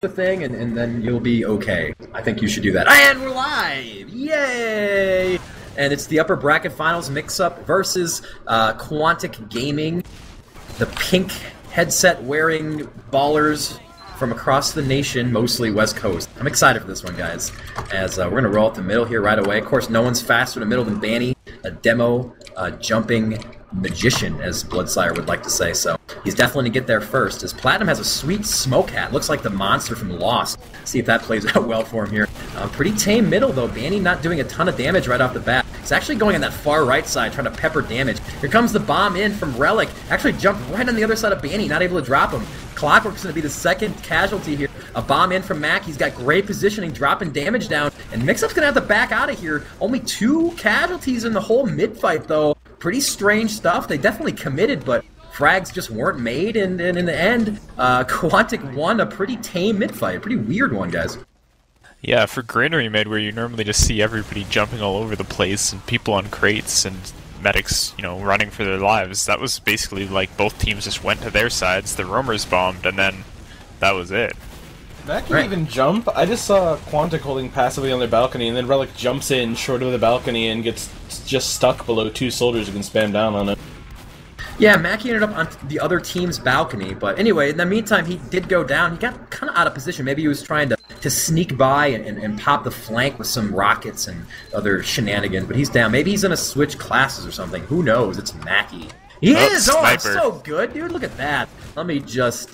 the thing, and then you'll be okay. I think you should do that. And we're live! Yay! And it's the upper bracket finals, MixUp versus Quantic Gaming. The pink headset-wearing ballers from across the nation, mostly West Coast. I'm excited for this one, guys, as we're going to roll up the middle here right away. Of course, no one's faster in the middle than Banny, a demo jumping magician, as Bloodsire would like to say, so he's definitely going to get there first, as Platinum has a sweet smoke hat. Looks like the monster from Lost. See if that plays out well for him here. Pretty tame middle, though. Banny not doing a ton of damage right off the bat. He's actually going on that far right side, trying to pepper damage. Here comes the bomb in from Relic. Actually jumped right on the other side of Banny, not able to drop him. Clockwork's going to be the second casualty here. A bomb in from Mac. He's got great positioning, dropping damage down, and MixUp's going to have to back out of here. Only 2 casualties in the whole mid-fight, though. Pretty strange stuff. They definitely committed, but frags just weren't made, and in the end, Quantic won a pretty tame mid-fight. A pretty weird one, guys. Yeah, for Granary mid, where you normally just see everybody jumping all over the place and people on crates and medics, you know, running for their lives, that was basically like both teams just went to their sides, the roamers bombed, and then that was it. Mac can even jump. I just saw Quantic holding passively on their balcony, and then Relic jumps in short of the balcony and gets just stuck below 2 soldiers who can spam down on it. Yeah, Mackie ended up on the other team's balcony, but anyway, in the meantime, he did go down. He got kind of out of position. Maybe he was trying to sneak by and pop the flank with some rockets and other shenanigans, but he's down. Maybe he's going to switch classes or something. Who knows? It's Mackie. He is! Oh, I'm so good, dude. Look at that. Let me just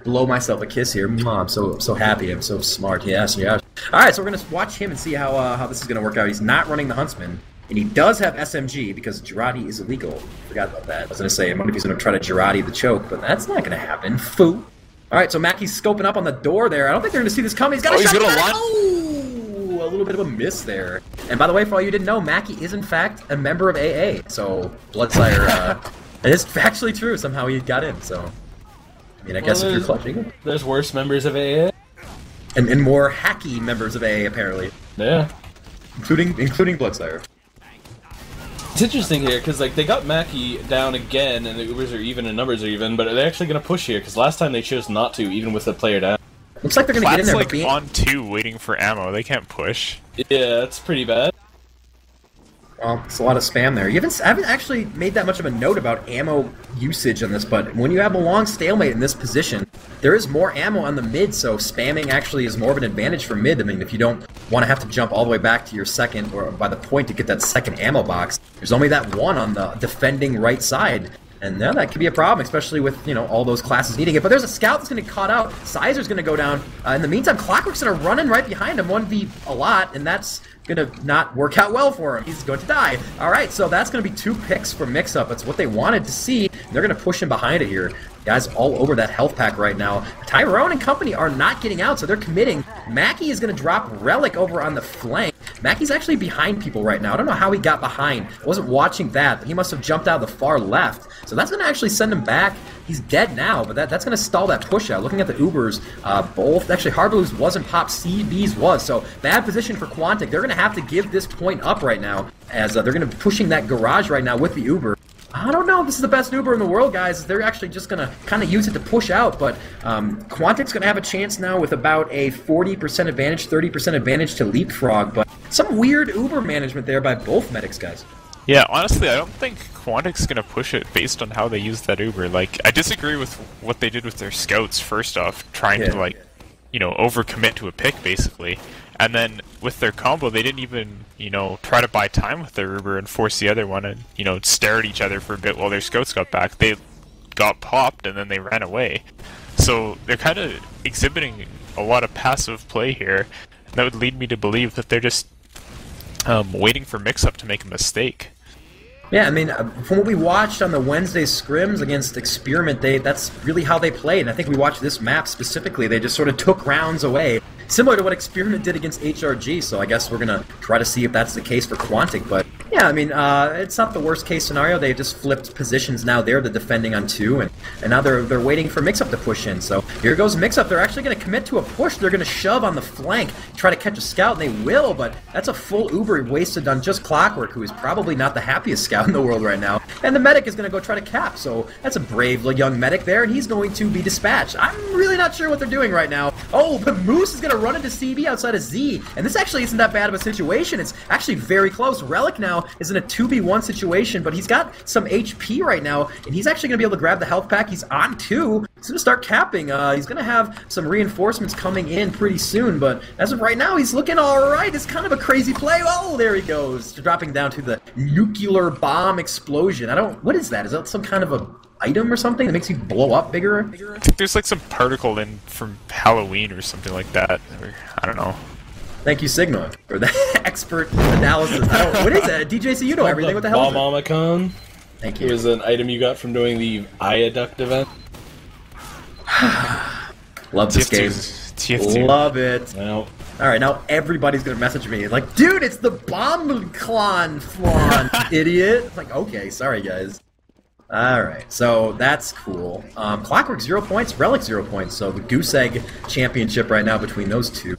blow myself a kiss here. I'm so happy. I'm so smart. Yes, yes. All right, so we're going to watch him and see how this is going to work out. He's not running the Huntsman. And he does have SMG because Girardi is illegal. Forgot about that. I was going to say, I wonder if he's going to try to Girardi the choke, but that's not going to happen. Foo. Alright, so Mackie's scoping up on the door there. I don't think they're going to see this coming. He's got a shot. Oh, a little bit of a miss there. And by the way, for all you didn't know, Mackie is in fact a member of AA. So, Bloodsire, it is factually true. Somehow he got in, so. I mean, I guess if you're clutching. There's worse members of AA. And more hacky members of AA, apparently. Yeah. Including Bloodsire. It's interesting here, because like they got Mackie down again, and the Ubers are even and numbers are even, but are they actually going to push here? Because last time they chose not to, even with the player down. Looks like they're going to get in there. Like on 2 waiting for ammo. They can't push. Yeah, that's pretty bad. Well, it's a lot of spam there. I haven't actually made that much of a note about ammo usage on this, but when you have a long stalemate in this position, there is more ammo on the mid, so spamming actually is more of an advantage for mid. I mean, if you don't want to have to jump all the way back to your second, or by the point to get that second ammo box, there's only that one on the defending right side. And now that could be a problem, especially with, you know, all those classes needing it. But there's a scout that's going to get caught out. Sizer's going to go down. In the meantime, Clockwork's going to run in right behind him, 1v a lot, and that's going to not work out well for him. He's going to die. All right, so that's going to be 2 picks for MixUp. That's what they wanted to see. They're going to push him behind it here. Guys all over that health pack right now. Tyrone and company are not getting out, so they're committing. Mackie is going to drop Relic over on the flank. Mackie's actually behind people right now. I don't know how he got behind. I wasn't watching that, but he must have jumped out the far left. So that's going to actually send him back. He's dead now, but that's going to stall that push out. Looking at the Ubers, both, actually Harblu's wasn't popped, CB's was. So bad position for Quantic. They're going to have to give this point up right now, as they're going to be pushing that garage right now with the Uber. I don't know if this is the best Uber in the world, guys. They're actually just going to kind of use it to push out, but Quantic's going to have a chance now with about a 40% advantage, 30% advantage to leapfrog, but some weird Uber management there by both medics, guys. Yeah, honestly, I don't think Quantic's going to push it based on how they use that Uber. Like, I disagree with what they did with their scouts, first off, trying to, like, you know, overcommit to a pick, basically. And then with their combo, they didn't even, you know, try to buy time with their Uber and force the other one and, you know, stare at each other for a bit while their scouts got back. They got popped and then they ran away. So they're kind of exhibiting a lot of passive play here. And that would lead me to believe that they're just waiting for MixUp to make a mistake. Yeah, I mean, from what we watched on the Wednesday scrims against Experiment, that's really how they played. And I think we watched this map specifically. They just sort of took rounds away, similar to what Experiment did against HRG. So I guess we're going to try to see if that's the case for Quantic. But Yeah, I mean, it's not the worst case scenario. They just flipped positions now. They're the defending on 2, and now they're waiting for MixUp to push in. So here goes MixUp. They're actually going to commit to a push. They're going to shove on the flank, try to catch a scout, and they will, but that's a full Uber wasted on just Clockwork, who is probably not the happiest scout in the world right now. And the medic is going to go try to cap, so that's a brave young medic there, and he's going to be dispatched. I'm really not sure what they're doing right now. Oh, but Moose is going to run into CB outside of Z, and this actually isn't that bad of a situation. It's actually very close. Relic now is in a 2v1 situation, but he's got some HP right now, and he's actually going to be able to grab the health pack. He's on 2. He's going to start capping. He's going to have some reinforcements coming in pretty soon, but as of right now, he's looking alright. It's kind of a crazy play. Oh, there he goes. Dropping down to the nuclear bomb explosion. What is that? Is that some kind of a item or something that makes you blow up bigger? I think there's like some particle in from Halloween or something like that. Or, I don't know. Thank you, Sigma, for that expert analysis. What is that? DJC, you know everything. What the hell is it? Bombomicon. Thank you. It was an item you got from doing the Viaduct event. Love this game. TF2. Love it. Well, Alright, now everybody's gonna message me like, dude, it's the Bombclon flan, idiot. It's like, okay, sorry guys. Alright, so that's cool. Clockwork 0 points, Relic 0 points, so the Goose Egg championship right now between those two.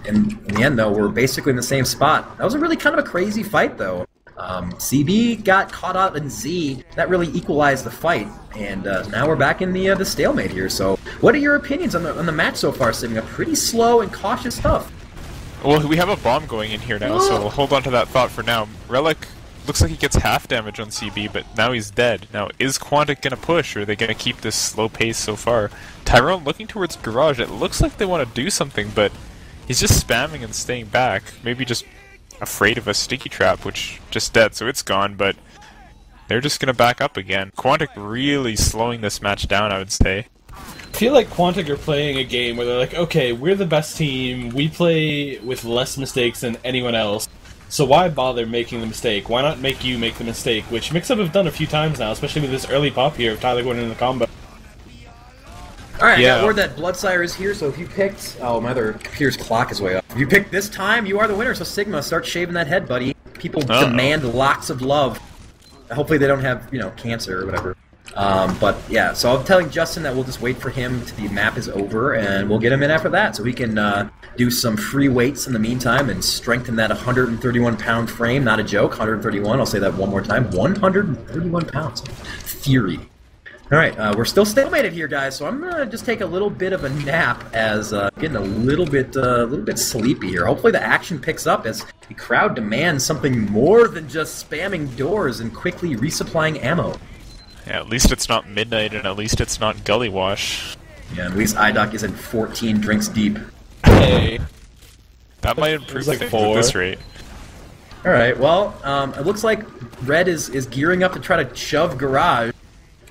In the end, though, we're basically in the same spot. That was a really kind of a crazy fight, though. CB got caught out in Z. That really equalized the fight, and now we're back in the stalemate here. So, what are your opinions on the match so far, Sigma? Pretty slow and cautious stuff. Well, we have a bomb going in here now, so we'll hold on to that thought for now. Relic looks like he gets half damage on CB, but now he's dead. Now, is Quantic gonna push, or are they gonna keep this slow pace so far? Tyrone looking towards Garage. It looks like they want to do something, but he's just spamming and staying back. Maybe just afraid of a sticky trap, which just dead, so it's gone, but they're just gonna back up again. Quantic really slowing this match down, I would say. I feel like Quantic are playing a game where they're like, okay, we're the best team, we play with less mistakes than anyone else, so why bother making the mistake? Why not make you make the mistake? Which MixUp have done a few times now, especially with this early pop here of Tyler going into the combo. Alright, yeah. I got word that Bloodsire is here, so if you picked... Oh, my other computer's clock is way up. If you picked this time, you are the winner, so Sigma, start shaving that head, buddy. People demand lots of love. Hopefully they don't have, cancer or whatever. But, yeah, so I'm telling Justin that we'll just wait for him till the map is over, and we'll get him in after that, so we can do some free weights in the meantime and strengthen that 131-pound frame. Not a joke, 131. I'll say that one more time. 131 pounds. Theory. Alright, we're still stalemated here, guys, so I'm gonna just take a little bit of a nap as getting a little bit sleepy here. Hopefully the action picks up as the crowd demands something more than just spamming doors and quickly resupplying ammo. Yeah, at least it's not midnight, and at least it's not gully wash. Yeah, at least IDOC isn't 14 drinks deep. Hey. That might improve things at this rate. Alright, well, it looks like Red is gearing up to try to shove Garage.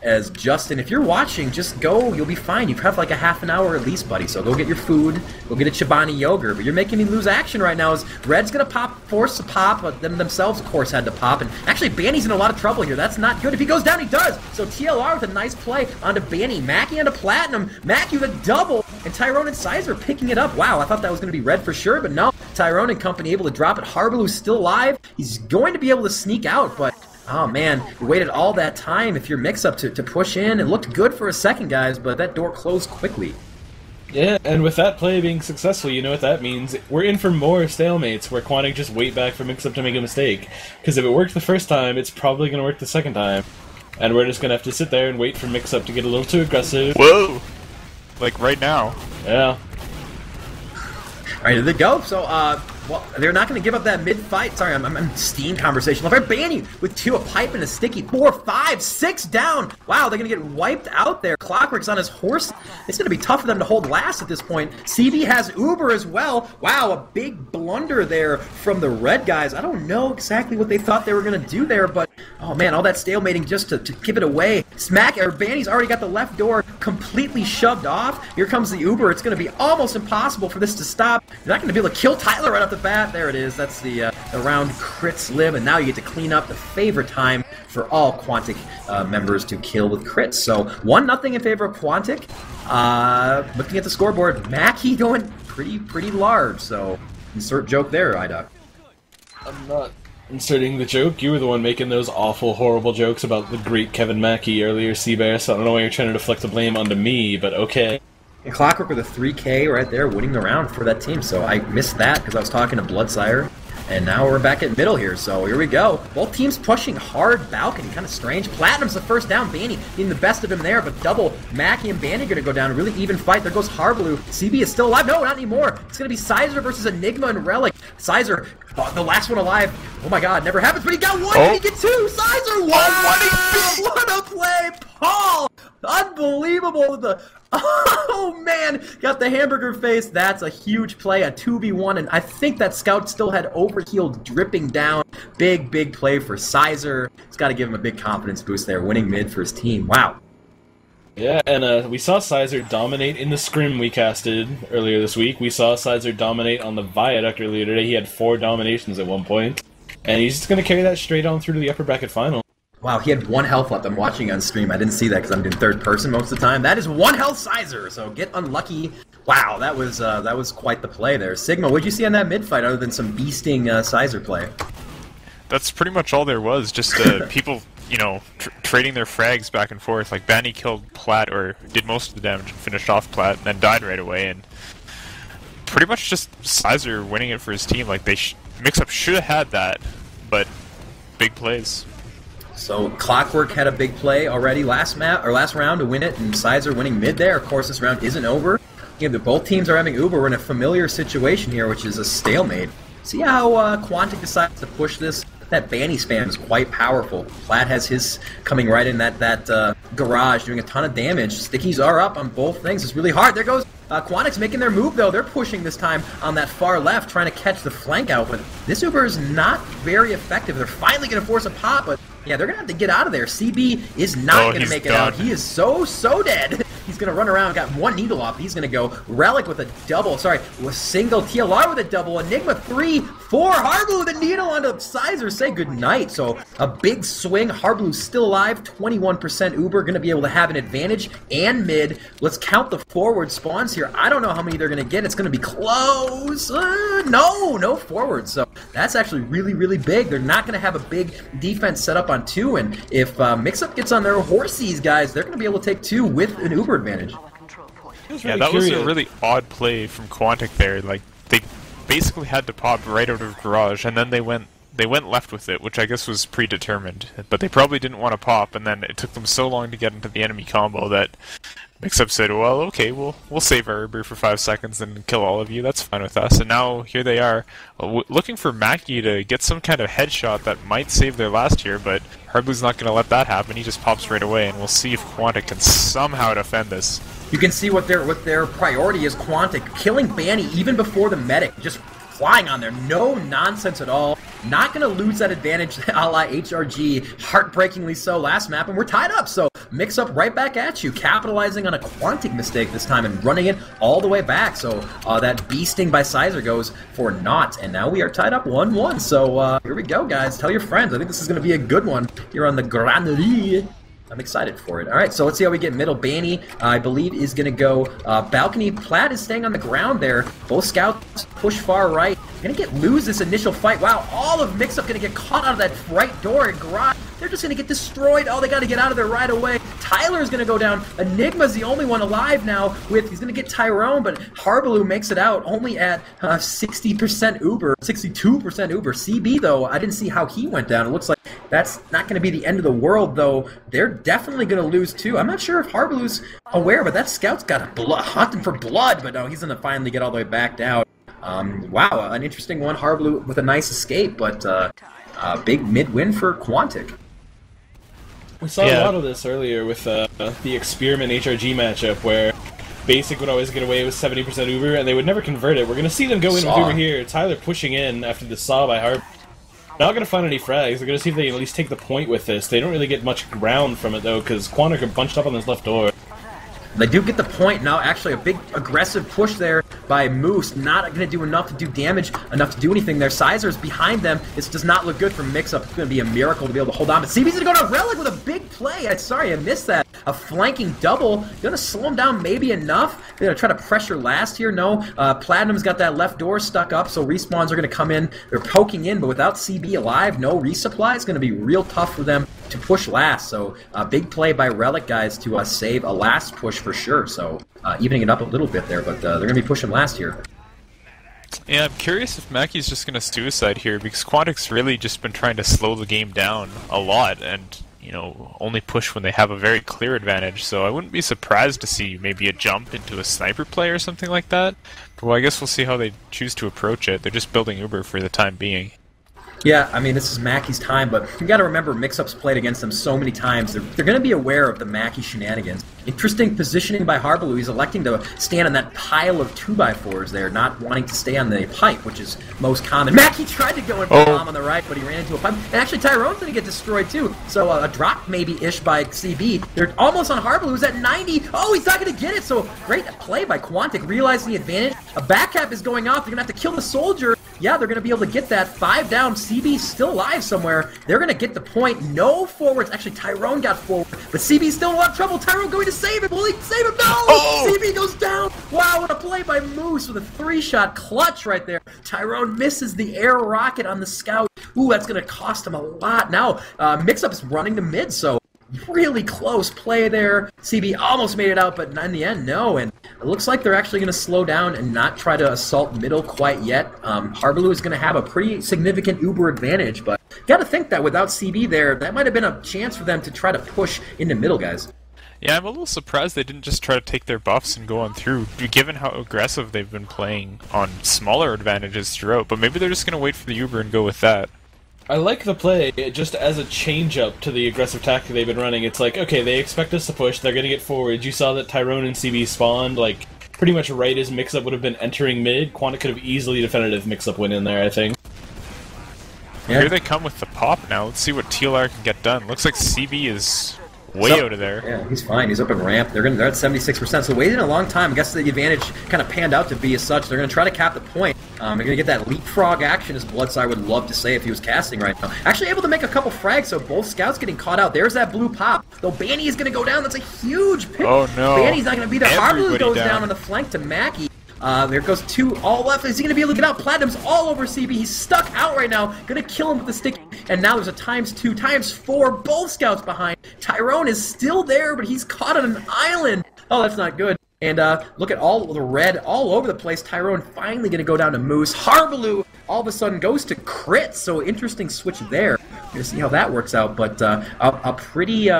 As Justin, if you're watching, just go. You'll be fine. You have like a half an hour at least, buddy. So go get your food. Go get a Chobani yogurt. But you're making me lose action right now. As Red's gonna force to pop, but them themselves, of course, had to pop. And actually, Banny's in a lot of trouble here. That's not good. If he goes down, he does. So TLR with a nice play onto Banny. Mackie onto Platinum. Mackie with a double. And Tyrone and Sizer picking it up. Wow, I thought that was gonna be Red for sure, but no. Tyrone and company able to drop it. Harbaloo's still alive. He's going to be able to sneak out, but oh man, you waited all that time if you're MixUp to push in. It looked good for a second, guys, but that door closed quickly. Yeah, and with that play being successful, you know what that means. We're in for more stalemates, where Quantic just wait back for MixUp to make a mistake. Because if it worked the first time, it's probably going to work the second time. And we're just going to have to sit there and wait for MixUp to get a little too aggressive. Whoa! Like right now. Yeah. Alright, here they go. So, well, they're not going to give up that mid-fight. Sorry, I'm in Steam conversation. Banny with 2, a pipe and a sticky. 4, 5, 6 down. Wow, they're going to get wiped out there. Clockwork's on his horse. It's going to be tough for them to hold last at this point. CB has Uber as well. Wow, a big blunder there from the Red guys. I don't know exactly what they thought they were going to do there, but oh man, all that stalemating just to give it away. Banny's already got the left door completely shoved off. Here comes the Uber. It's going to be almost impossible for this to stop. You're not going to be able to kill Tyler right off the bat. There it is. That's the round crits live, and now you get to clean up the favorite time for all Quantic members to kill with crits. So 1-0 in favor of Quantic. Looking at the scoreboard, Mackie going pretty large. So insert joke there, IDOC. I'm not Inserting the joke, you were the one making those awful, horrible jokes about the great Kevin Mackey earlier, Seabear, so I don't know why you're trying to deflect the blame onto me, but okay. And Clockwork with a 3K right there, winning the round for that team, so I missed that because I was talking to Bloodsire. And now we're back at middle here, so here we go. Both teams pushing hard balcony, kind of strange. Platinum's the first down, Banny being the best of him there, but double Mackie and Banny going to go down. A really even fight. There goes Harblue. CB is still alive. No, not anymore. It's going to be Sizer versus Enigma and Relic. Sizer, the last one alive. Oh my god, never happens, but he got one. Did he get two? Sizer, wow! What a play, Paul! Unbelievable. Oh man, got the hamburger face. That's a huge play, a 2v1, and I think that Scout still had overhealed dripping down. Big play for Sizer. It's got to give him a big confidence boost there, winning mid for his team. Wow. Yeah, and we saw Sizer dominate in the scrim we casted earlier this week. We saw Sizer dominate on the Viaduct earlier today. He had 4 dominations at one point, and he's just going to carry that straight on through to the upper bracket final. Wow, he had 1 health left. I'm watching on stream. I didn't see that because I'm doing third person most of the time. That is 1 health Sizer, so get unlucky. Wow, that was quite the play there. Sigma, what did you see on that mid fight other than some beasting Sizer play? That's pretty much all there was. Just people, you know, trading their frags back and forth. Like Banny killed Plat, or did most of the damage and finished off Plat, and then died right away. And pretty much just Sizer winning it for his team. Like MixUp should have had that, but big plays. So Clockwork had a big play already last round to win it, and Sizer winning mid there. Of course, this round isn't over. Again, both teams are having Uber. We're in a familiar situation here, which is a stalemate. See how Quantic decides to push this? That Banny spam is quite powerful. Plat has his coming right in that garage, doing a ton of damage. Stickies are up on both things. It's really hard. There goes Quantic's making their move, though. They're pushing this time on that far left, trying to catch the flank out, but this Uber is not very effective. They're finally going to force a pop, but yeah, they're going to have to get out of there. CB is not going to make it out. He is so dead. He's going to run around, got 1 needle off. He's going to go. Relic with a double. Sorry, with single. TLR with a double. Enigma 3, 4. Harblue with a needle onto Sizer. Say goodnight. So a big swing. Harblue's still alive. 21% Uber. Going to be able to have an advantage. And mid. Let's count the forward spawns here. I don't know how many they're going to get. It's going to be close. No forwards. So that's actually really big. They're not going to have a big defense set up on 2. And if MixUp gets on their horsies, guys, they're going to be able to take 2 with an Uber advantage. Yeah, that was a really odd play from Quantic there. Like, they basically had to pop right out of garage, and then they went left with it, which I guess was predetermined. But they probably didn't want to pop, and then it took them so long to get into the enemy combo that MixUp said, well, okay, we'll save our Uber for 5 seconds and kill all of you. That's fine with us. And now here they are, looking for Mackie to get some kind of headshot that might save their last here, but Harblue's not going to let that happen. He just pops right away, and we'll see if Quantic can somehow defend this. You can see what their priority is. Quantic killing Banny even before the medic, just flying on there. No nonsense at all. Not going to lose that advantage a la HRG, heartbreakingly so last map, and we're tied up, so MixUp right back at you, capitalizing on a Quantic mistake this time and running it all the way back, so that beasting by Sizer goes for naught, and now we are tied up 1-1, so here we go, guys. Tell your friends. I think this is going to be a good one here on the Granerie. I'm excited for it. All right, so let's see how we get middle. Banny, I believe, is going to go balcony. Plat is staying on the ground there. Both scouts push far right. Going to lose this initial fight. Wow, all of MixUp going to get caught out of that right door and garage. They're just going to get destroyed. Oh, they got to get out of there right away. Tyler's going to go down. Enigma's the only one alive now. He's going to get Tyrone, but Harblue makes it out only at 60% Uber, 62% Uber. CB, though, I didn't see how he went down. It looks like that's not going to be the end of the world, though. They're definitely going to lose, too. I'm not sure if Harblue's aware, but that scout's got hunting for blood, but no, he's going to finally get all the way back down. Wow, an interesting one. Harblue with a nice escape, but big mid-win for Quantic. We saw a lot of this earlier with the Experiment HRG matchup, where Basic would always get away with 70% Uber, and they would never convert it. We're going to see them go in with Uber here. Tyler pushing in after the saw by Harb. Not going to find any frags. They're going to see if they can at least take the point with this. They don't really get much ground from it, though, because Quantic are bunched up on this left door. They do get the point now. Actually, a big aggressive push there by Moose. Not going to do enough to do damage, enough to do anything there. Sizer's behind them. This does not look good for MixUp. It's going to be a miracle to be able to hold on. But CB's going to go to Relic with a big play. Sorry, I missed that. A flanking double. Going to slow him down maybe enough. They're going to try to pressure last here. No. Platinum's got that left door stuck up, so respawns are going to come in. They're poking in, but without CB alive, no resupply. It's going to be real tough for them to push last. So big play by Relic guys to save a last push for sure. So evening it up a little bit there, but they're going to be pushing last here. Yeah, I'm curious if Mackey's just going to suicide here, because Quantic's really just been trying to slow the game down a lot and, you know, only push when they have a very clear advantage. So I wouldn't be surprised to see maybe a jump into a sniper play or something like that. But well, I guess we'll see how they choose to approach it. They're just building Uber for the time being. Yeah, I mean, this is Mackey's time, but you got to remember MixUp's played against them so many times. They're going to be aware of the Mackey shenanigans. Interesting positioning by Harbaloo. He's electing to stand on that pile of 2x4s there, not wanting to stay on the pipe, which is most common. Mackey tried to go in for a bomb on the right, but he ran into a pipe. And actually, Tyrone's going to get destroyed too. So a drop maybe-ish by CB. They're almost on Harbaloo, who's at 90. Oh, he's not going to get it. So great play by Quantic, realizing the advantage. A back cap is going off. They're going to have to kill the soldier. Yeah, they're going to be able to get that. 5 down. CB's still alive somewhere. They're going to get the point. No forwards. Actually, Tyrone got forward, but CB's still in a lot of trouble. Tyrone going to save him. Will he save him? No! Oh! CB goes down. Wow, what a play by Moose with a 3-shot clutch right there. Tyrone misses the air rocket on the scout. Ooh, that's going to cost him a lot. Now, MixUp is running the mid, so really close play there. CB almost made it out, but in the end, no. And it looks like they're actually going to slow down and not try to assault middle quite yet. Harbaloo is going to have a pretty significant Uber advantage, but got to think that without CB there, that might have been a chance for them to try to push into middle, guys. Yeah, I'm a little surprised they didn't just try to take their buffs and go on through, given how aggressive they've been playing on smaller advantages throughout. But maybe they're just going to wait for the Uber and go with that. I like the play, just as a change-up to the aggressive tactic they've been running. It's like, okay, they expect us to push, they're going to get forward. You saw that Tyrone and CB spawned, like, pretty much right as MixUp would have been entering mid. Quantic could have easily defended if MixUp went in there, I think. Yeah. Here they come with the pop now. Let's see what TLR can get done. Looks like CB is way out of there. Yeah, he's fine. He's up in ramp. They're at 76%, so waiting a long time. I guess the advantage kind of panned out to be as such. They're going to try to cap the point. They're going to get that leapfrog action, as Bloodsire would love to say if he was casting right now. Actually able to make a couple frags, so both scouts getting caught out. There's that blue pop. Though Banny is going to go down. That's a huge pick. Oh, no. Banny's not going to be there. Harbaloo goes down on the flank to Mackey. There goes 2 all left. Is he going to be able to get out? Platinum's all over CB. He's stuck out right now. Going to kill him with the stick. And now there's a ×2, ×4. Both scouts behind. Tyrone is still there, but he's caught on an island. Oh, that's not good. And look at all the red all over the place. Tyrone finally going to go down to Moose. Harbaloo all of a sudden goes to crit. So interesting switch there. We're going to see how that works out. But a pretty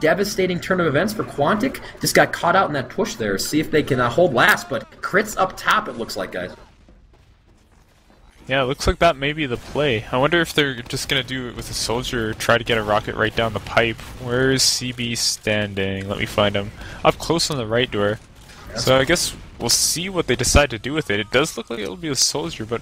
devastating turn of events for Quantic. Just got caught out in that push there. See if they can hold last. But crits up top, it looks like, guys. Yeah, it looks like that may be the play. I wonder if they're just going to do it with a soldier, try to get a rocket right down the pipe. Where is CB standing? Let me find him. Up close on the right door. So I guess we'll see what they decide to do with it. It does look like it'll be a soldier, but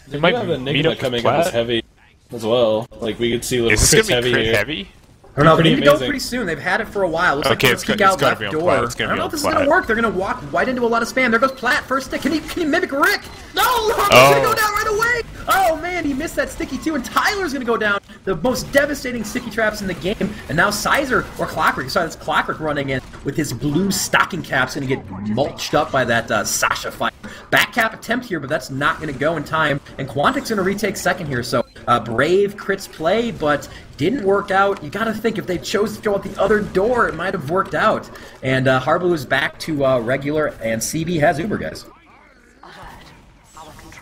they might have an Enigma coming up as heavy as well. Like, we could see little Chris heavy here. Heavy? I don't know, they need to go pretty soon. They've had it for a while. Looks like it's peek out left door. I don't know if this is going to work. They're going to walk right into a lot of spam. There goes Platt, first stick. Can he mimic Rick? No! Harbaloo's going to go down right away! Oh, man, he missed that sticky too, and Tyler's going to go down. The most devastating sticky traps in the game. And now Sizer, or Clockwork, sorry, that's Clockwork running in with his blue stocking caps, going to get mulched up by that Sasha fight. Back cap attempt here, but that's not going to go in time. And Quantic's going to retake second here, so brave crits play, but didn't work out. You got to think if they chose to go out the other door, it might have worked out. And Harbaloo is back to regular, and CB has Uber, guys.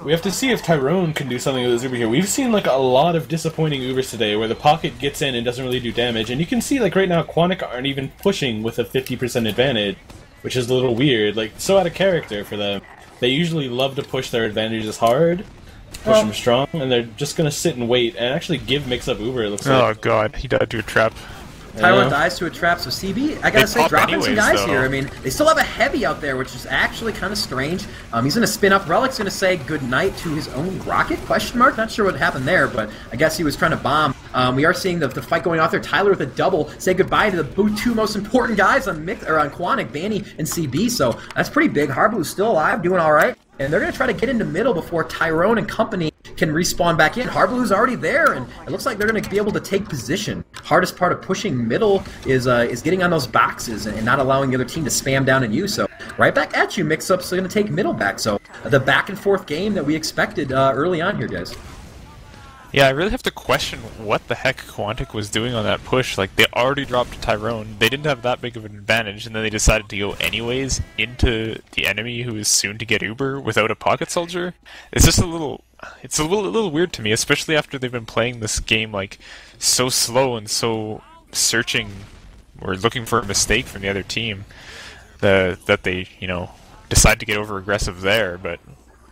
We have to see if Tyrone can do something with his Uber here. We've seen like a lot of disappointing Ubers today where the pocket gets in and doesn't really do damage. And you can see like right now Quantic aren't even pushing with a 50% advantage, which is a little weird. Like, so out of character for them. They usually love to push their advantages hard, push them strong, and they're just going to sit and wait and actually give MixUp Uber, it looks like. Oh god, he died to a trap. Tyrone dies to a trap, so CB, I gotta say, dropping some guys though. here. I mean, they still have a heavy out there, which is actually kind of strange. He's gonna spin up. Relic's gonna say goodnight to his own rocket, question mark? Not sure what happened there, but I guess he was trying to bomb. We are seeing the fight going off there. Tyler with a double, say goodbye to the two most important guys on Quantic, Banny and CB, so that's pretty big. Harblu's still alive, doing alright. And they're going to try to get into middle before Tyrone and company can respawn back in. Harblu's already there, and it looks like they're going to be able to take position. Hardest part of pushing middle is getting on those boxes and not allowing the other team to spam down on you. So right back at you, MixUp's going to take middle back. So the back and forth game that we expected early on here, guys. Yeah, I really have to question what the heck Quantic was doing on that push. Like, they already dropped Tyrone, they didn't have that big of an advantage, and then they decided to go anyways into the enemy who is soon to get Uber without a pocket soldier. It's just a little weird to me, especially after they've been playing this game, like, so slow and so searching or looking for a mistake from the other team that they, decide to get over-aggressive there, but...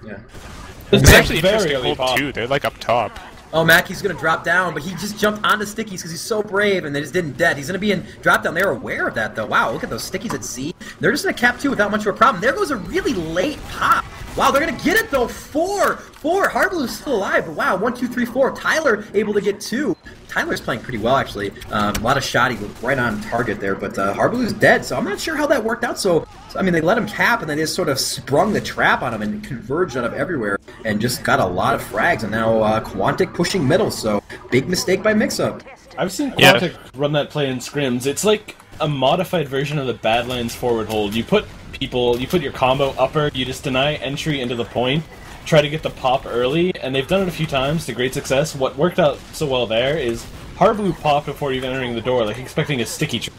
Yeah. It's actually interesting hold, too. They're, like, up top. Oh, Mackey's going to drop down, but he just jumped onto stickies because he's so brave, and they just didn't dead. He's going to be in drop down. They're aware of that, though. Wow, look at those stickies at C. They're just going to cap 2 without much of a problem. There goes a really late pop. Wow, they're going to get it, though. 4. Harblu's still alive, but wow, 1, 2, 3, 4. Tyler able to get 2. Tyler's playing pretty well, actually. A lot of shot. He was right on target there, but Harblu's dead, so I'm not sure how that worked out. So, I mean, they let him cap, and they just sort of sprung the trap on him and converged on him everywhere, and just got a lot of frags. And now Quantic pushing middle, so big mistake by MixUp. I've seen Quantic run that play in scrims. It's like a modified version of the Badlands forward hold. You put your combo upper, you just deny entry into the point, try to get the pop early, and they've done it a few times to great success. What worked out so well there is Harblu popped before even entering the door, like expecting a sticky trap.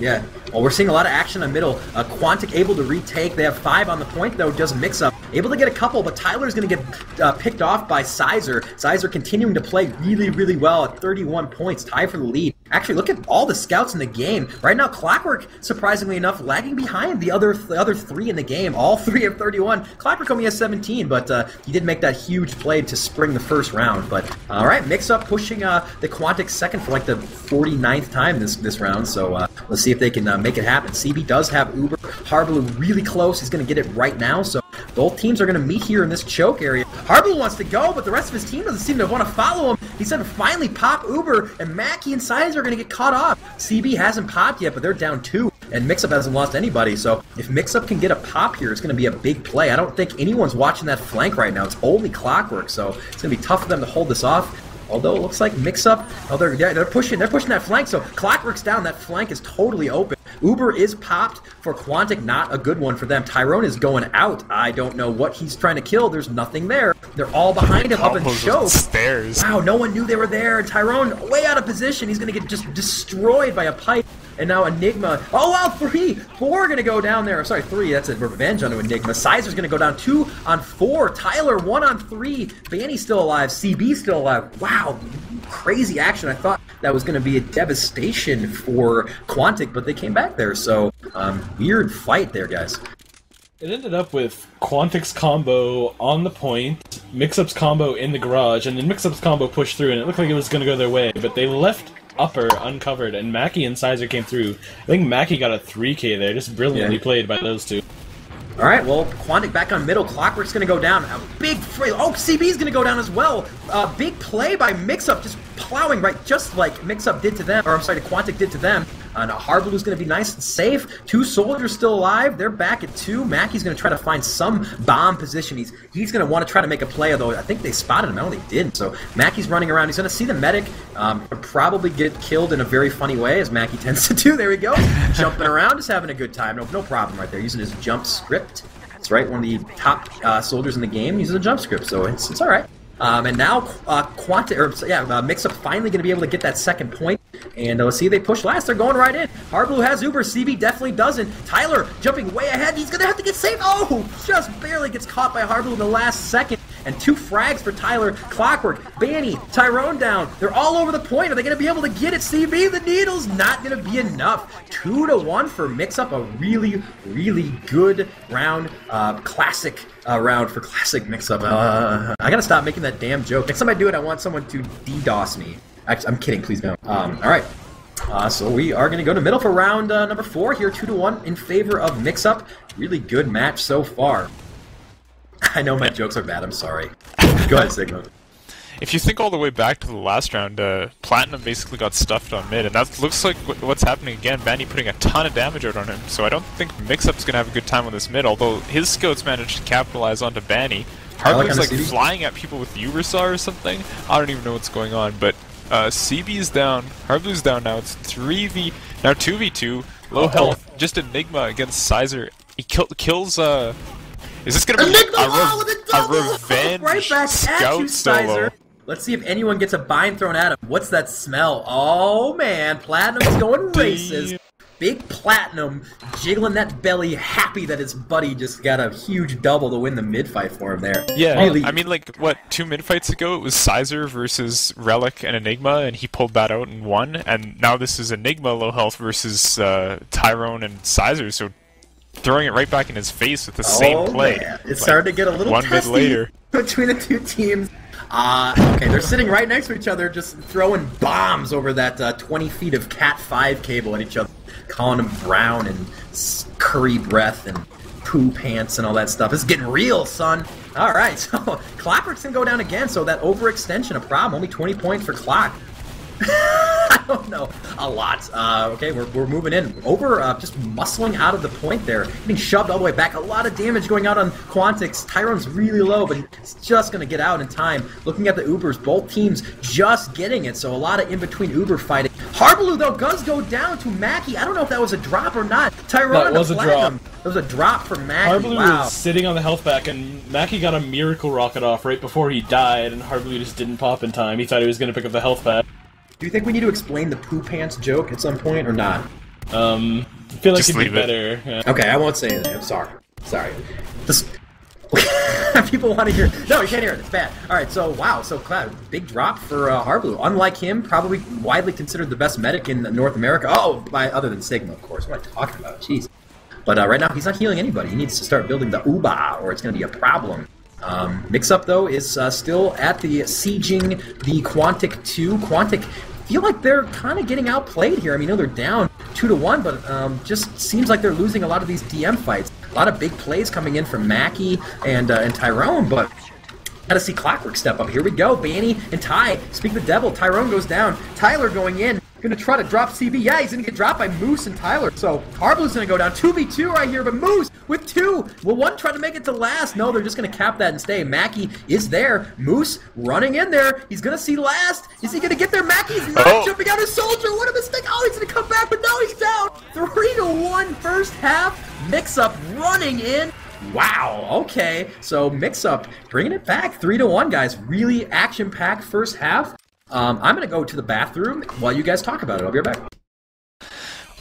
Yeah, well, we're seeing a lot of action on middle. Quantic able to retake. They have 5 on the point, though, just MixUp. Able to get a couple, but Tyler's going to get picked off by Sizer. Sizer continuing to play really, really well at 31 points, tied for the lead. Actually, look at all the scouts in the game. Right now, Clockwork, surprisingly enough, lagging behind the other 3 in the game. All 3 have 31. Clockwork only has 17, but he did make that huge play to spring the first round. But, all right, MixUp pushing the Quantic second for like the 49th time this round. So let's see if they can make it happen. CB does have Uber. Harblu really close. He's going to get it right now. So both teams are going to meet here in this choke area. Harblu wants to go, but the rest of his team doesn't seem to want to follow him. He's going to finally pop Uber, and Mackie and Sizer are going to get caught off. CB hasn't popped yet, but they're down 2, and MixUp hasn't lost anybody. So if MixUp can get a pop here, it's going to be a big play. I don't think anyone's watching that flank right now. It's only Clockwork, so it's going to be tough for them to hold this off. Although it looks like MixUp, they're pushing that flank. So Clockwork's down. That flank is totally open. Uber is popped for Quantic, not a good one for them. Tyrone is going out. I don't know what he's trying to kill. There's nothing there. They're all behind him up in choke. Stairs. Wow, no one knew they were there. And Tyrone way out of position. He's going to get just destroyed by a pipe. And now Enigma. Oh, wow, 3. 4 are going to go down there. Sorry, 3. That's a revenge onto Enigma. Sizer's going to go down 2 on 4. Tyler, 1 on 3. Banny's still alive. CB's still alive. Wow, crazy action. I thought that was going to be a devastation for Quantic, but they came back there. So, weird fight there, guys. It ended up with Quantic's combo on the point, MixUp's combo in the garage, and then MixUp's combo pushed through, and it looked like it was going to go their way, but they left upper uncovered, and Mackie and Sizer came through. I think Mackie got a 3K there, just brilliantly played by those two. All right, well, Quantic back on middle. Clockwork's going to go down. A big CB's going to go down as well. Big play by MixUp, just plowing right, just like MixUp did to them, or I'm sorry, Quantic did to them. Harblu's going to be nice and safe. 2 soldiers still alive. They're back at 2. Mackie's going to try to find some bomb position. He's going to want to try to make a play, although I think they spotted him. I don't think they did. So Mackie's running around. He's going to see the medic. Probably get killed in a very funny way, as Mackie tends to do. There we go. Jumping around, just having a good time. No problem right there. Using his jump script. That's right. One of the top soldiers in the game uses a jump script, so it's all right. And now MixUp finally going to be able to get that second point. And let's see if they push last. They're going right in. Harblu has Uber. CB definitely doesn't. Tyler jumping way ahead. He's going to have to get saved. Oh, just barely gets caught by Harblu in the last second. And 2 frags for Tyler. Clockwork, Banny, Tyrone down. They're all over the point. Are they going to be able to get it? CB, the needle's not going to be enough. 2-1 for MixUp. A really, really good round. Classic round for classic MixUp. I got to stop making that damn joke. Next time I do it, I want someone to DDoS me. Actually, I'm kidding. Please don't. All right. So we are going to go to middle for round number 4 here, 2-1 in favor of MixUp. Really good match so far. I know my jokes are bad, I'm sorry. Go ahead, Sigma. If you think all the way back to the last round, Platinum basically got stuffed on mid, and that looks like what's happening again. Banny putting a ton of damage out on him, so I don't think MixUp's gonna have a good time on this mid, although his scouts managed to capitalize onto Banny. Harblu's like flying at people with Ubersaw or something. I don't even know what's going on, but CB's down, Harblu's down now, it's 2v2, low health, just Enigma against Sizer. He kills, is this gonna be a revenge right back scout solo? Let's see if anyone gets a bind thrown at him. What's that smell? Oh man, Platinum's going races. Big Platinum jiggling that belly, happy that his buddy just got a huge double to win the mid fight for him there. Yeah, really. I mean, like, what, 2 mid fights ago it was Sizer versus Relic and Enigma, and he pulled that out and won, and now this is Enigma low health versus Tyrone and Sizer, so throwing it right back in his face with the same play. Man. It started to get a little testy later between the two teams. Okay, they're sitting right next to each other, just throwing bombs over that 20 feet of Cat 5 cable at each other, calling them brown and curry breath and poo pants and all that stuff. This is getting real, son. All right, so Clockwork's going to go down again, so that overextension, a problem. Only 20 points for Clock. I don't know. A lot. Okay, we're moving in. Over, just muscling out of the point there. Getting shoved all the way back. A lot of damage going out on Quantic's. Tyrone's really low, but it's just going to get out in time. Looking at the Ubers, both teams just getting it, so a lot of in-between Uber fighting. Harblu, though, guns go down to Mackie. I don't know if that was a drop or not. Tyrone that was a drop. It was a drop for Mackie. Harblu was sitting on the health pack, and Mackie got a miracle rocket off right before he died, and Harblu just didn't pop in time. He thought he was going to pick up the health pack. Do you think we need to explain the poo pants joke at some point or not? I feel like it'd be better. Yeah. Okay, I won't say anything. I'm sorry. Just people want to hear. No, you can't hear it. It's bad. All right. So wow. So big drop for Harblu. Unlike him, probably widely considered the best medic in North America. Oh, other than Sigma, of course. What am I talking about? Jeez. But right now he's not healing anybody. He needs to start building the Uba, or it's going to be a problem. MixUp, though, is still at the sieging the Quantic 2. Quantic feel like they're kind of getting outplayed here. I mean, I know they're down 2-1, but just seems like they're losing a lot of these DM fights. A lot of big plays coming in from Mackie and Tyrone, but gotta see Clockwork step up. Here we go. Banny and Ty speak the devil. Tyrone goes down. Tyler going in. Gonna try to drop CB. Yeah, he's gonna get dropped by Moose and Tyler. So Harblu's gonna go down 2v2 right here, but Moose with 2. Will one try to make it to last? No, they're just gonna cap that and stay. Mackie is there. Moose running in there. He's gonna see last. Is he gonna get there? Mackie's not jumping out his soldier. What a mistake! Oh, he's gonna come back, but no, he's down. 3-1 first half. MixUp running in. Wow, okay. So MixUp bringing it back 3-1, guys. Really action-packed first half. I'm going to go to the bathroom while you guys talk about it. I'll be right back.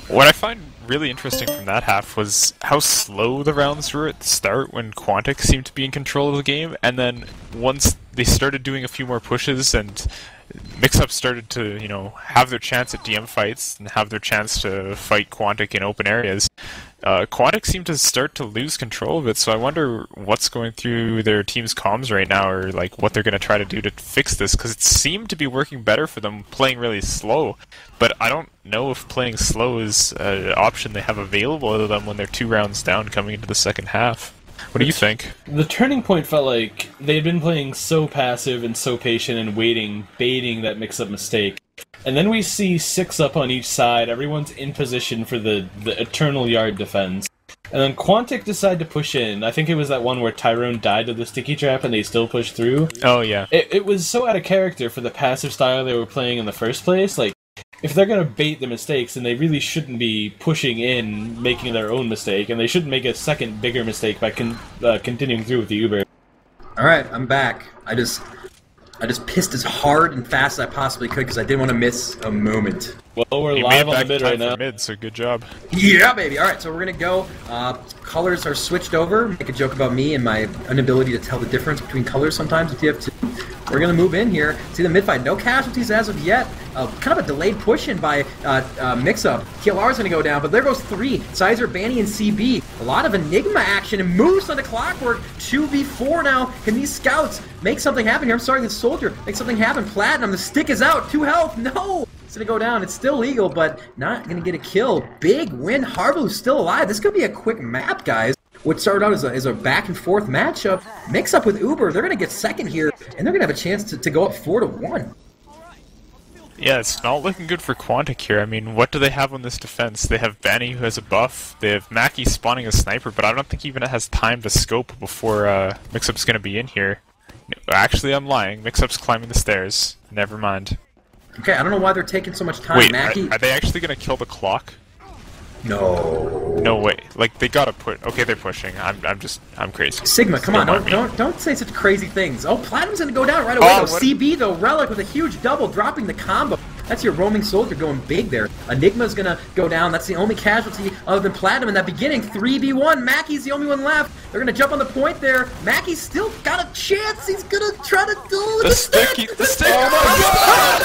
What I find really interesting from that half was how slow the rounds were at the start when Quantic seemed to be in control of the game, and then once they started doing a few more pushes and MixUp started to, you know, have their chance at DM fights and have their chance to fight Quantic in open areas, Quantic seemed to start to lose control of it, so I wonder what's going through their team's comms right now, or like what they're going to try to do to fix this, because it seemed to be working better for them playing really slow, but I don't know if playing slow is an option they have available to them when they're 2 rounds down coming into the second half. What do you think? The turning point felt like they had been playing so passive and so patient and waiting, baiting that mix-up mistake. And then we see 6 up on each side, everyone's in position for the eternal yard defense. And then Quantic decided to push in. I think it was that one where Tyrone died to the sticky trap and they still pushed through. Oh, yeah. It was so out of character for the passive style they were playing in the first place. Like, if they're going to bait the mistakes, then they really shouldn't be pushing in, making their own mistake, and they shouldn't make a second bigger mistake by continuing through with the Uber. Alright, I'm back. I just pissed as hard and fast as I possibly could because I didn't want to miss a moment. Well, we're live on the mid right now. Mid, so good job. Yeah, baby. Alright, so we're going to go. Colors are switched over. Make a joke about me and my inability to tell the difference between colors sometimes with TF2. We're going to move in here. See the mid-fight. No casualties as of yet. Kind of a delayed push-in by MixUp. TLR is going to go down, but there goes 3. Sizer, Banny, and CB. A lot of Enigma action and Moose on the Clockwork. 2v4 now. Can these scouts make something happen here? I'm sorry, this soldier. Make something happen. Platinum, the stick is out. 2 health. No! He's gonna go down. It's still legal, but not gonna get a kill. Big win. Harblu's still alive. This could be a quick map, guys. What started out as a back and forth matchup. Mix up with Uber. They're gonna get second here, and they're gonna have a chance to go up 4-1. Yeah, it's not looking good for Quantic here. I mean, what do they have on this defense? They have Benny, who has a buff. They have Mackie spawning a sniper, but I don't think even it has time to scope before MixUp's going to be in here. Actually, I'm lying. MixUp's climbing the stairs. Never mind. Okay, I don't know why they're taking so much time. Wait, Mackie... are they actually going to kill the clock? No. No way. Like, they gotta put... Okay, they're pushing. I'm crazy. Sigma, come on, don't say such crazy things. Oh, Platinum's gonna go down right away, though. CB, though, Relic with a huge double, dropping the combo. That's your roaming soldier going big there. Enigma's gonna go down. That's the only casualty other than Platinum in that beginning. 3v1. Mackie's the only one left. They're gonna jump on the point there. Mackie's still got a chance. He's gonna try to do the stick. The stick. Oh my god!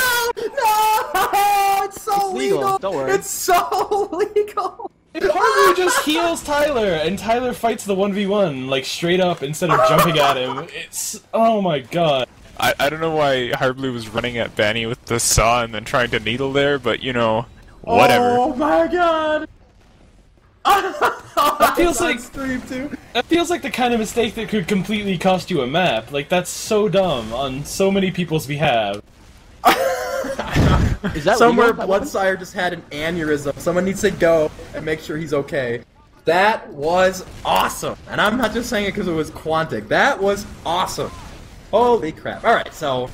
No! It's so legal. Don't worry. It's so legal. Harblu just heals Tyler, and Tyler fights the 1v1, like, straight up instead of jumping at him. It's... oh my god. I don't know why Harblu was running at Benny with the saw and then trying to needle there, but, you know, whatever. Oh my god! That feels like the kind of mistake that could completely cost you a map. Like, that's so dumb on so many people's behalf. Is that somewhere legal? Bloodsire just had an aneurysm. Someone needs to go and make sure he's okay. That was awesome. And I'm not just saying it because it was Quantic. That was awesome. Holy crap. Alright, so...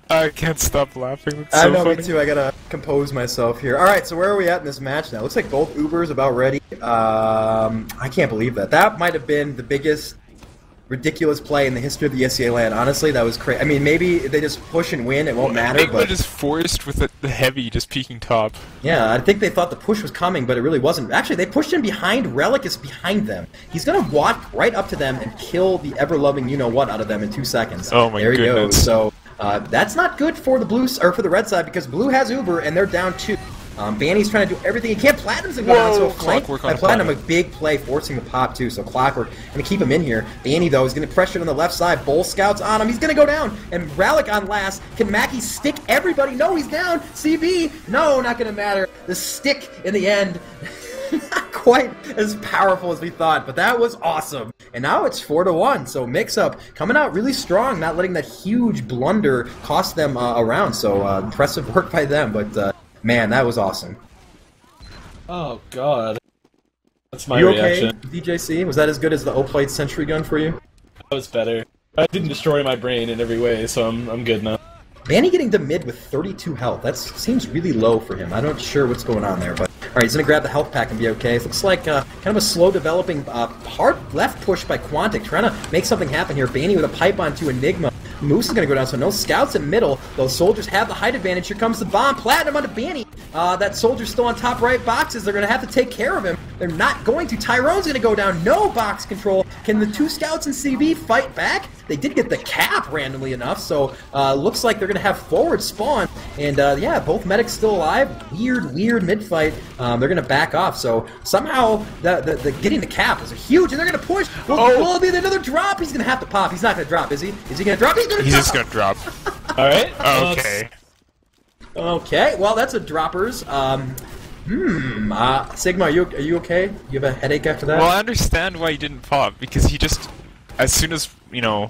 I can't stop laughing. It's I so know, funny. me too. I gotta compose myself here. Alright, so where are we at in this match now? Looks like both Ubers about ready. I can't believe that. That might have been the biggest ridiculous play in the history of the S10LAN. Honestly, that was crazy. I mean, maybe they just push and win, it won't matter, Enigma but... just forced with the heavy just peeking top. Yeah, I think they thought the push was coming, but it really wasn't. Actually, they pushed him behind. Relic is behind them. He's gonna walk right up to them and kill the ever-loving you-know-what out of them in 2 seconds. Oh my goodness. There he goes. So, that's not good for the Blues, or for the red side, because Blue has Uber, and they're down 2. Banny's trying to do everything he can. Platinum's gonna go down, so Clockwork on Platinum a big play, forcing the pop too. So Clockwork gonna keep him in here. Banny though is gonna pressure on the left side. Bull Scouts on him. He's gonna go down. And Relic on last. Can Mackie stick everybody? No, he's down. CB. No, not gonna matter. The stick in the end. Not quite as powerful as we thought, but that was awesome. And now it's 4-1. So MixUp coming out really strong, not letting that huge blunder cost them a round. So impressive work by them. But man, that was awesome. Oh god. That's my you okay, reaction. DJC? Was that as good as the O-Plate Sentry Gun for you? That was better. I didn't destroy my brain in every way, so I'm good now. Banny getting to mid with 32 health. That seems really low for him. I'm not sure what's going on there, but alright, he's gonna grab the health pack and be okay. It looks like kind of a slow developing hard left push by Quantic, trying to make something happen here. Banny with a pipe onto Enigma. Moose is going to go down, so no scouts in middle. Those soldiers have the height advantage. Here comes the bomb. Platinum onto Banny. That soldier's still on top right boxes. They're going to have to take care of him. They're not going to. Tyrone's going to go down. No box control. Can the 2 scouts and CB fight back? They did get the cap randomly enough, so looks like they're going to have forward spawn. And yeah, both medics still alive. Weird mid-fight. They're going to back off, so somehow the getting the cap is huge, and they're going to push. Will it be another drop? He's going to have to pop. He's not going to drop, is he? Is he going to drop? He's just gonna drop. Alright. Okay. Okay, well, that's a droppers. Sigma, are you okay? You have a headache after that? Well, I understand why he didn't pop, because he just, as soon as, you know,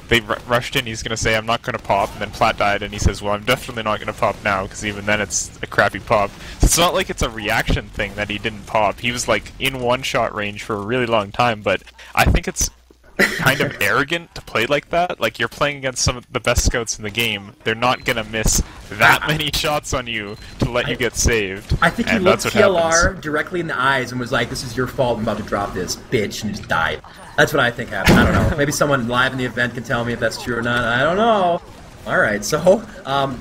they rushed in, he's gonna say, I'm not gonna pop, and then Plat died, and he says, well, I'm definitely not gonna pop now, because even then it's a crappy pop. So it's not like it's a reaction thing that he didn't pop. He was, like, in one-shot range for a really long time, but I think it's kind of arrogant to play like that. Like, you're playing against some of the best scouts in the game. They're not gonna miss that many shots on you to let you get saved. I think he looked TLR directly in the eyes and was like, this is your fault, I'm about to drop this, bitch, and just died. That's what I think happened. I don't know. Maybe someone live in the event can tell me if that's true or not. I don't know. Alright, so,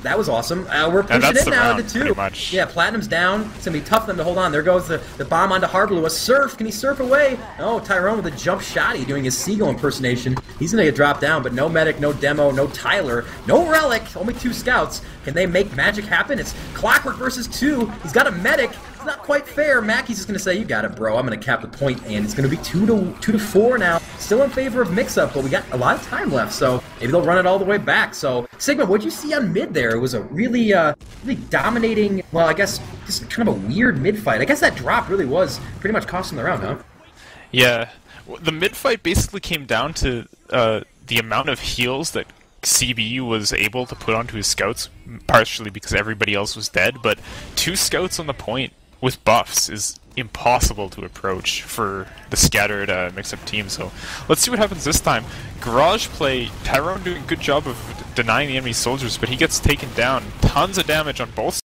that was awesome. We're pushing it now into 2. Pretty much. Yeah, Platinum's down. It's gonna be tough for them to hold on. There goes the bomb onto Harblu. A surf. Can he surf away? Oh, Tyrone with a jump shotty doing his Seagull impersonation. He's gonna get dropped down, but no medic, no demo, no Tyler, no relic, only 2 scouts. Can they make magic happen? It's Clockwork versus 2. He's got a medic. not quite fair. Mackey's just going to say, you got it, bro. I'm going to cap the point, and it's going to be 2-4 now. Still in favor of MixUp, but we got a lot of time left, so maybe they'll run it all the way back. So, Sigma, what'd you see on mid there? It was a really dominating, well, I guess, just kind of a weird mid fight. I guess that drop really was pretty much costing the round, huh? Yeah. The mid fight basically came down to the amount of heals that CB was able to put onto his scouts, partially because everybody else was dead, but 2 scouts on the point with buffs is impossible to approach for the scattered MixUp team. So let's see what happens this time. Garage play, Tyrone doing a good job of denying the enemy soldiers, but he gets taken down. Tons of damage on both